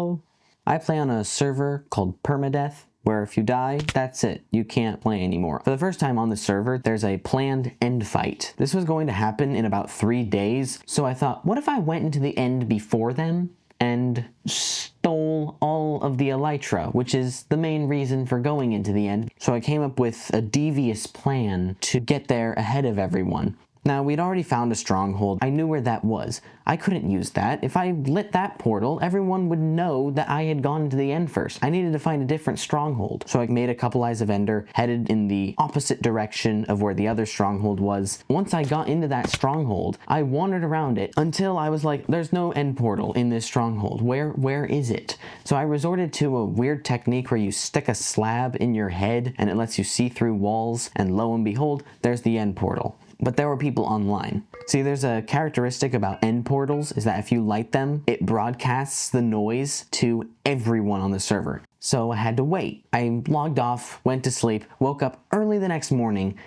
Well, I play on a server called Permadeath, where if you die, that's it. You can't play anymore. For the first time on the server, there's a planned end fight. This was going to happen in about 3 days, so I thought, what if I went into the end before them and stole all of the Elytra, which is the main reason for going into the end. So I came up with a devious plan to get there ahead of everyone. Now, we'd already found a stronghold. I knew where that was. I couldn't use that. If I lit that portal, everyone would know that I had gone to the end first. I needed to find a different stronghold. So I made a couple Eyes of Ender, headed in the opposite direction of where the other stronghold was. Once I got into that stronghold, I wandered around it until I was like, there's no end portal in this stronghold. Where is it? So I resorted to a weird technique where you stick a slab in your head and it lets you see through walls, and lo and behold, there's the end portal. But there were people online. See, there's a characteristic about end portals is that if you light them, it broadcasts the noise to everyone on the server. So I had to wait. I logged off, went to sleep, woke up early the next morning.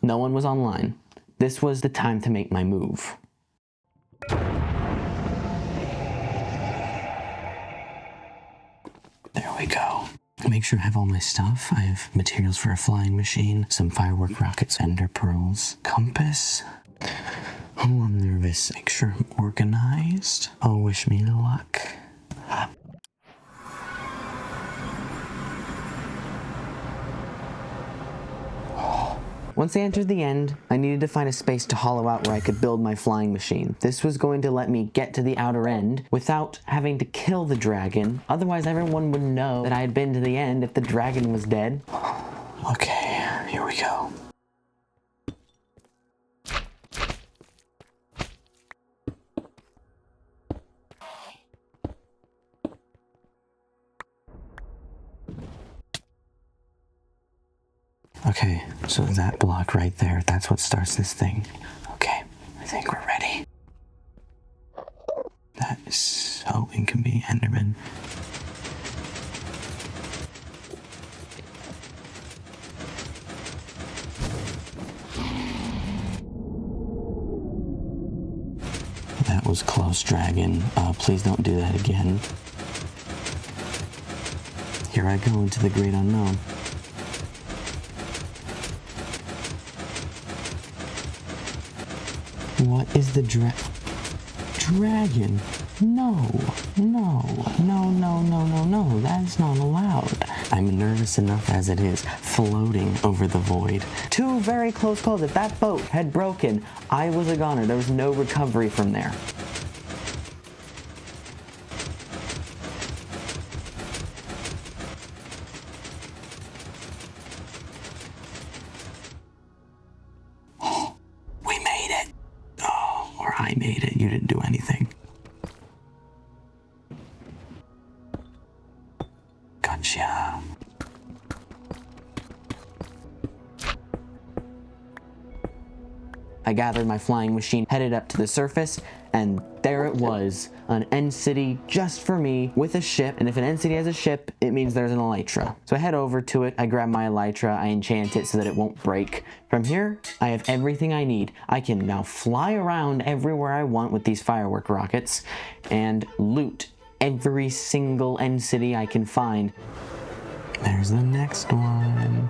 No one was online. This was the time to make my move. There we go. Make sure I have all my stuff. I have materials for a flying machine, some firework rockets, ender pearls, compass. Oh, I'm nervous. Make sure I'm organized. Oh, wish me luck. Once I entered the end, I needed to find a space to hollow out where I could build my flying machine. This was going to let me get to the outer end without having to kill the dragon. Otherwise, everyone would know that I had been to the end if the dragon was dead. Okay, here we go. Okay, so that block right there, that's what starts this thing. Okay, I think we're ready. That is so inconvenient, Enderman. That was close, dragon. Please don't do that again. Here I go into the great unknown. What is the dragon? No, that is not allowed. I'm nervous enough as it is, floating over the void. 2 very close calls. If that boat had broken, I was a goner. There was no recovery from there. I made it. You didn't do anything. Gotcha. I gathered my flying machine, headed up to the surface, and there it was, an end city just for me with a ship. And if an end city has a ship, it means there's an Elytra. So I head over to it, I grab my Elytra, I enchant it so that it won't break. From here, I have everything I need. I can now fly around everywhere I want with these firework rockets and loot every single end city I can find. There's the next one.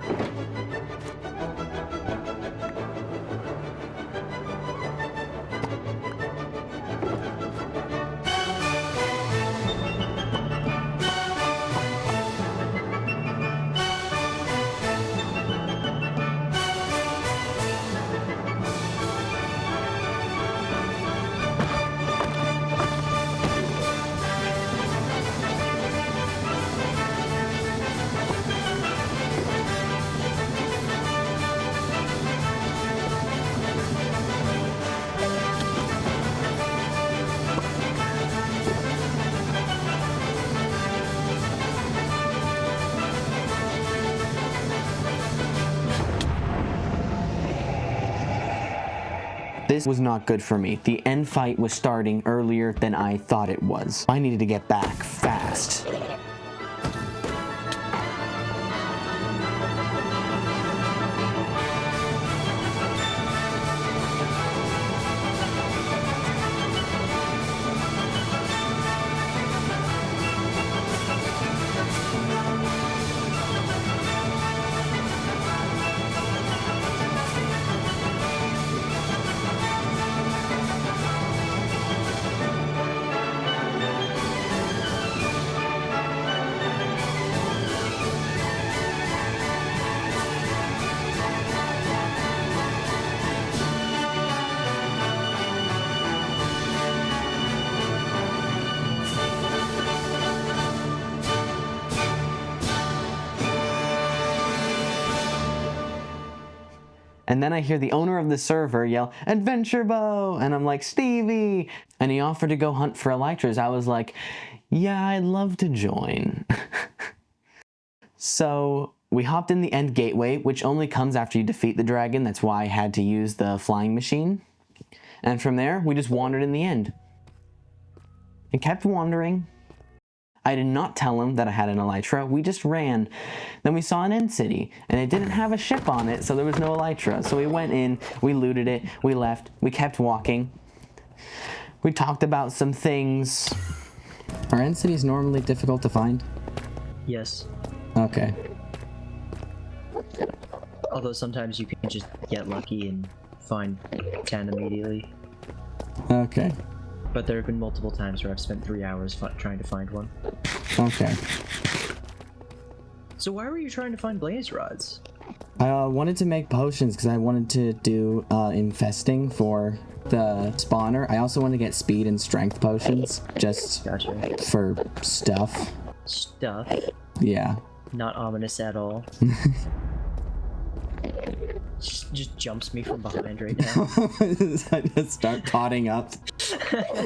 This was not good for me. The end fight was starting earlier than I thought it was. I needed to get back fast. And then I hear the owner of the server yell, "Adventure Bow!" And I'm like, "Steevee!" And he offered to go hunt for elytras. I was like, yeah, I'd love to join. So we hopped in the end gateway, which only comes after you defeat the dragon. That's why I had to use the flying machine. And from there, we just wandered in the end. And kept wandering. I did not tell him that I had an elytra. We just ran. Then we saw an end city, and it didn't have a ship on it, so there was no elytra. So we went in, we looted it, we left, we kept walking. We talked about some things. Are end cities normally difficult to find? Yes. Okay. Although sometimes you can just get lucky and find 10 immediately. Okay. But there have been multiple times where I've spent 3 hours trying to find one. Okay. So why were you trying to find blaze rods? I wanted to make potions because I wanted to do infesting for the spawner. I also wanted to get speed and strength potions just Gotcha. for stuff. Stuff. Yeah. Not ominous at all. just jumps me from behind right now. I just start potting up.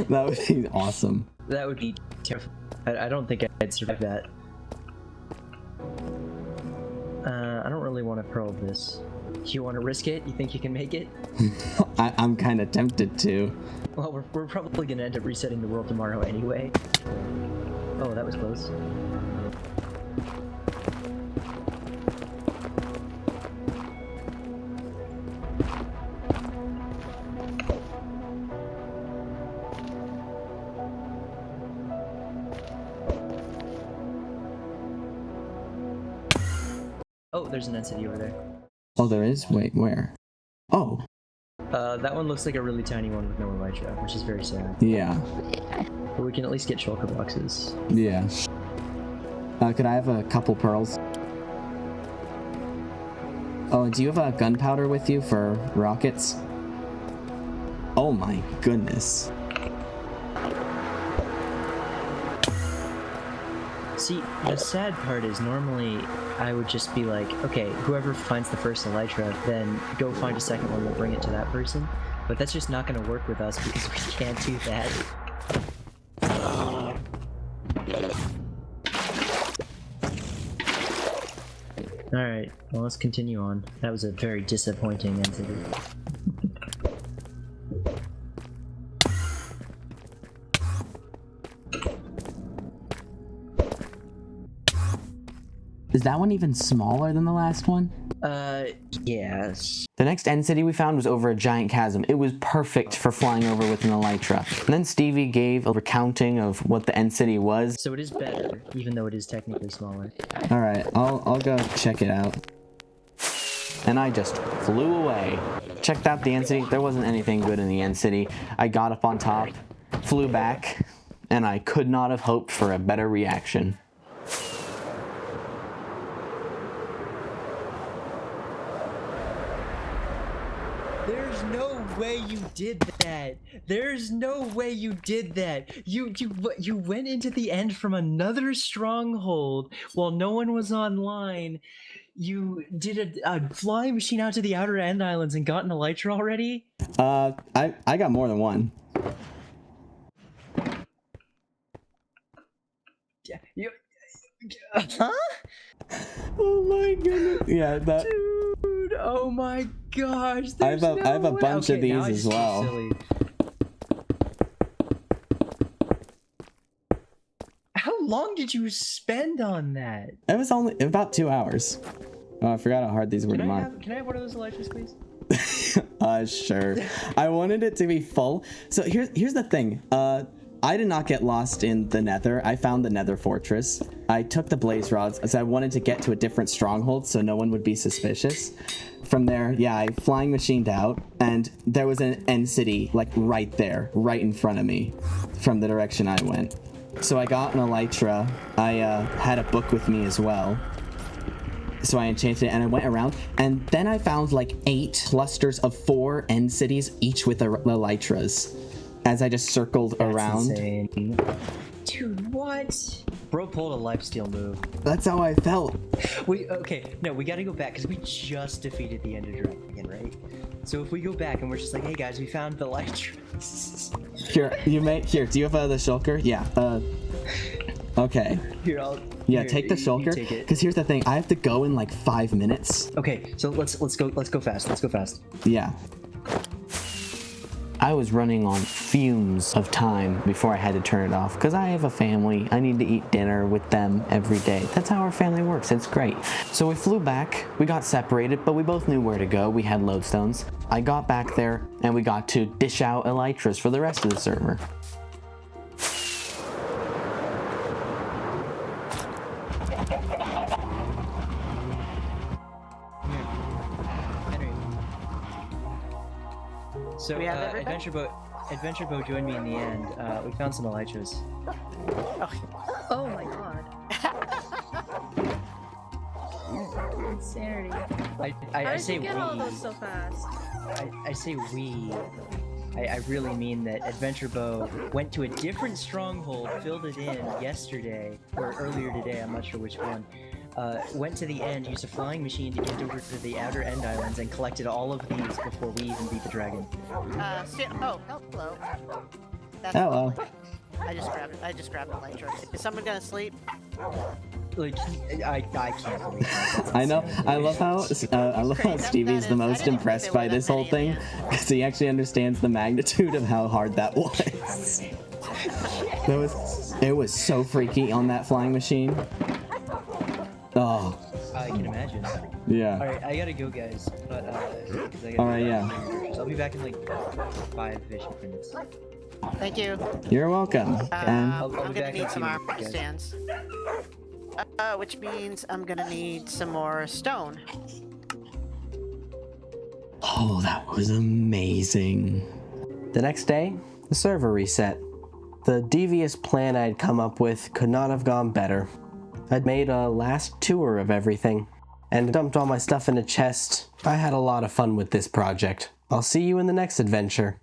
That would be awesome. That would be terrifying. I don't think I'd survive that. I don't really want to probe this. You want to risk it? You think you can make it? I'm kind of tempted to. Well, we're probably going to end up resetting the world tomorrow anyway. Oh, that was close. Oh, there's an entity over there. Oh, there is? Wait, where? Oh. That one looks like a really tiny one with no elytra, which is very sad. Yeah. But we can at least get shulker boxes. Yeah. Could I have a couple pearls? Oh, and do you have a gunpowder with you for rockets? Oh my goodness. See, the sad part is normally I would just be like, okay, whoever finds the first elytra, then go find a second one, we'll bring it to that person. But that's just not going to work with us because we can't do that. Alright, well let's continue on. That was a very disappointing entity. Is that one even smaller than the last one? Yes. The next end city we found was over a giant chasm. It was perfect for flying over with an elytra. And then Steevee gave a recounting of what the end city was. So it is better, even though it is technically smaller. Alright, I'll go check it out. And I just flew away. Checked out the end city. There wasn't anything good in the end city. I got up on top, flew back, and I could not have hoped for a better reaction. There's no way you did that. There's no way you did that. You went into the end from another stronghold while no one was online. You did a flying machine out to the outer end islands and got an elytra already? I got more than one. Yeah. Huh? Oh my goodness. Yeah, that. Dude, oh my gosh. I have a bunch of these as well. Silly. How long did you spend on that? It was only about 2 hours. Oh, I forgot how hard these were to mark. Can I have one of those elytras, please? Sure. I wanted it to be full. So here's the thing. I did not get lost in the nether. I found the nether fortress. I took the blaze rods as I wanted to get to a different stronghold so no one would be suspicious. From there, yeah, I flying machined out, and there was an end city, like right there, right in front of me, from the direction I went. So I got an elytra. I had a book with me as well. So I enchanted it and I went around, and then I found like 8 clusters of 4 end cities, each with elytras. As I just circled around. Insane. Dude, what? Bro pulled a lifesteal move. That's how I felt. Okay, no, we gotta go back because we just defeated the Ender Dragon, right? So if we go back and we're just like, hey guys, we found the Elytra. Here, do you have the shulker? Yeah. Okay. Here, Take the shulker. Because here's the thing, I have to go in like 5 minutes. Okay, so let's go fast. Let's go fast. Yeah. I was running on fumes of time before I had to turn it off because I have a family. I need to eat dinner with them every day. That's how our family works. It's great. So we flew back. We got separated, but we both knew where to go. We had lodestones. I got back there and we got to dish out elytras for the rest of the server. So Adventure Boat joined me in the end. We found some elytras. Oh my god. Insanity. I How say did you get we. all those so fast? I say we. I really mean that Adventure Bow went to a different stronghold, filled it in yesterday, or earlier today, I'm not sure which one. Went to the end, used a flying machine to get over to the outer end islands, and collected all of these before we even beat the dragon. Oh, hello. That's Hello. lovely. I just grabbed the Elytra. Is someone gonna sleep? Like, I can't believe that. I know. I love how Stevee's the most impressed by this whole thing because he actually understands the magnitude of how hard that was. It was so freaky on that flying machine. Oh. I can imagine. Yeah. Alright, I gotta go, guys. But, Alright, yeah. I'll be back in like 5-ish minutes. Thank you. You're welcome. And I'll I'm be gonna back in need a some few armor minutes, guys. stands. Which means I'm gonna need some more stone. oh, that was amazing. The next day, the server reset. The devious plan I'd come up with could not have gone better. I'd made a last tour of everything and dumped all my stuff in a chest. I had a lot of fun with this project. I'll see you in the next adventure.